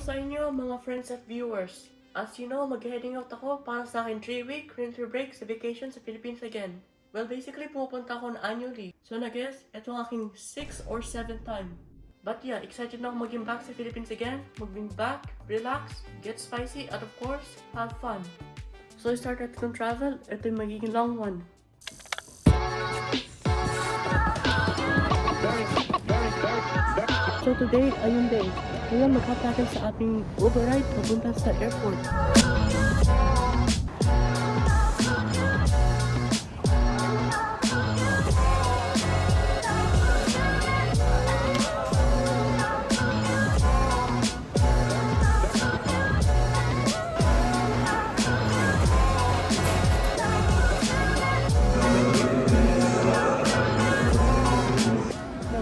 sa inyo mga friends at viewers. As you know, mag-heading out ako para sa akin 3-week winter break sa vacation sa Philippines again. Well, basically, pupunta ako na annually. So, na-guess, ito ang aking 6th or 7th time. But yeah, excited na ako maging back sa Philippines again. Maging back, relax, get spicy, at of course, have fun. So, I started kong travel. Ito yung magiging long one. So today, ayun din. Ngayon magkatagal sa ating Uber ride papunta sa airport.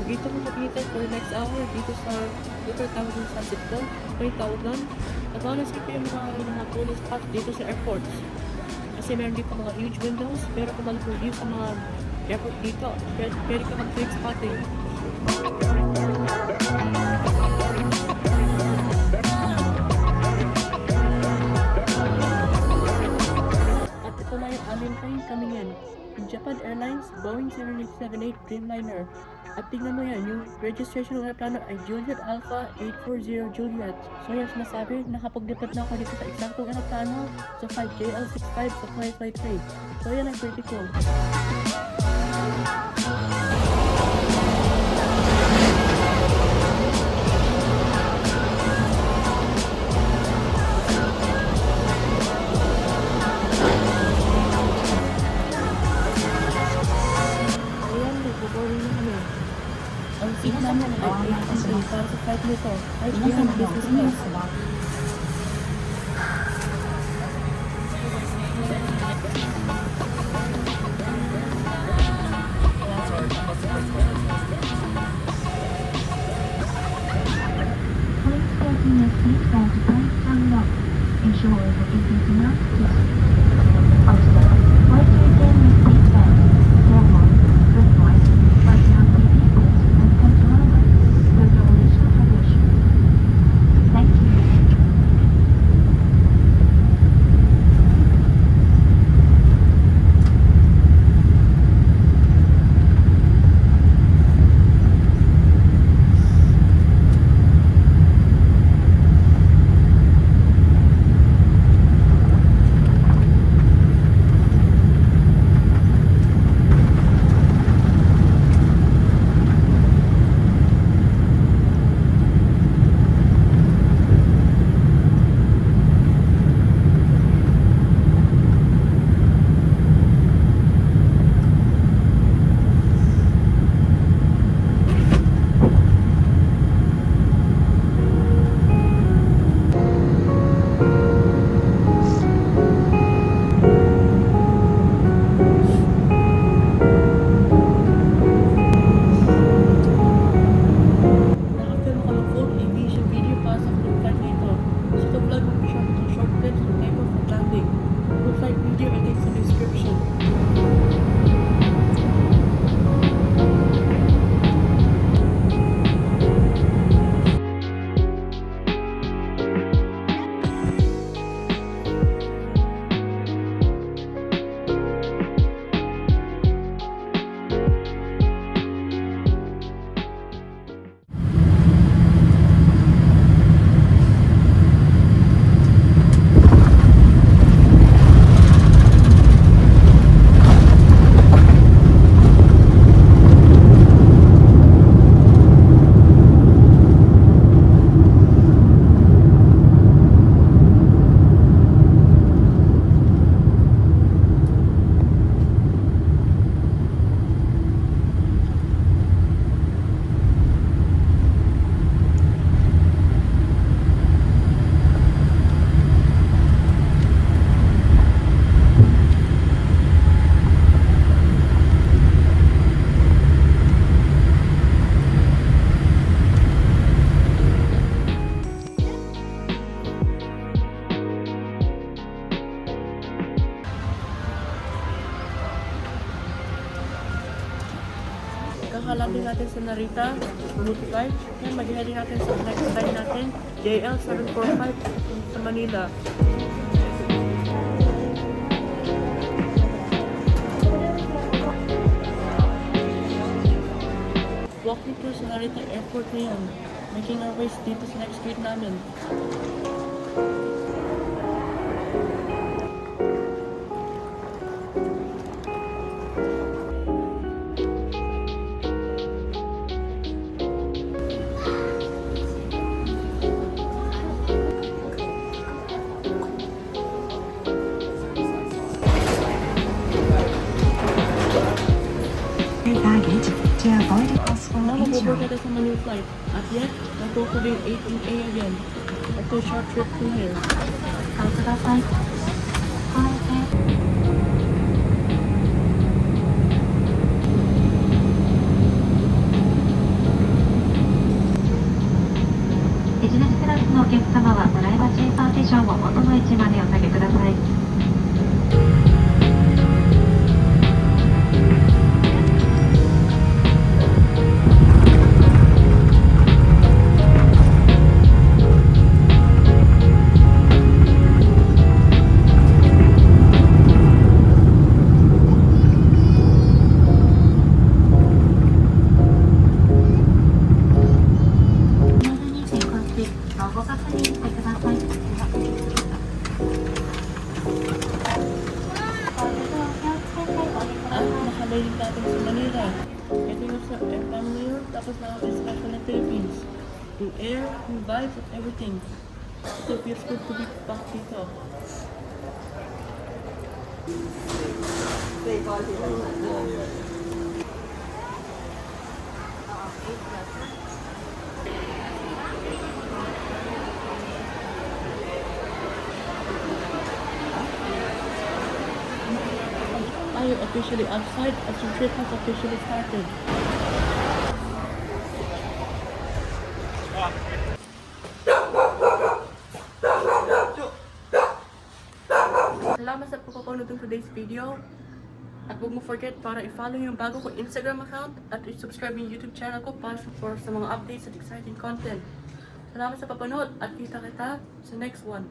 Dito ko makikita for next hour dito sa tawag sa Sitcom. May tawag doon. At honestly ko yung mga tourist spot dito sa airports. Kasi meron dito mga huge windows, pero kung malapong view sa mga airport dito, pwede ka mag-take spotting. At ito na yung aming plane coming in. Japan Airlines Boeing 778 Dreamliner. At tingnan mo yan, yung registration ng aeroplano ay Juliet Alpha 840 Juliet. So yan sinasabi, nakapag-depart na ako dito sa eksaktong aeroplano sa 5JL65 sa flight 3. So yan ay pretty cool. Ang seat namin ay 8 para sa flight nito. Ay, behind business class. Please fasten your seatbelt and stand up. Ensure that it is not twisted. Also, once you get your seatbelt, therefore, reflect, personality vehicles and control with your original condition. Thank you. Nakafilm ko ng full aviation video para sa flight nito. So ito vlog mo siya ng short clips ng takeoff and landing. Full flight video ay link sa description. Kakalanding natin sa Narita, smooth flight. Yan, mag-heading natin sa next flight natin. JL745 sa Manila. Walking tour sa Narita Airport ngayon. Making our ways dito sa next gate namin. Baggage to avoid a possible Now injury. mag-board natin sa Manila flight. At yet, nagpo-coding 18A again. Ito short trip to here. おください。ビジネスクラスのお客様はプライバシーパーティションを元の位置までお下げください。ご確認してください。 At nakabalik natin sa Manila. Getting off sa airplane ngayon, tapos nakapag-special na Philippines. Yung air, yung vibes, at everything. So it feels good to be back dito. Tayo officially outside as your trip has officially started. Salamat sa pagpapanood ng today's video. At huwag mo forget para i-follow yung bago ko Instagram account at i-subscribe yung YouTube channel ko para sa mga updates at exciting content. Salamat sa papanood at kita sa next one.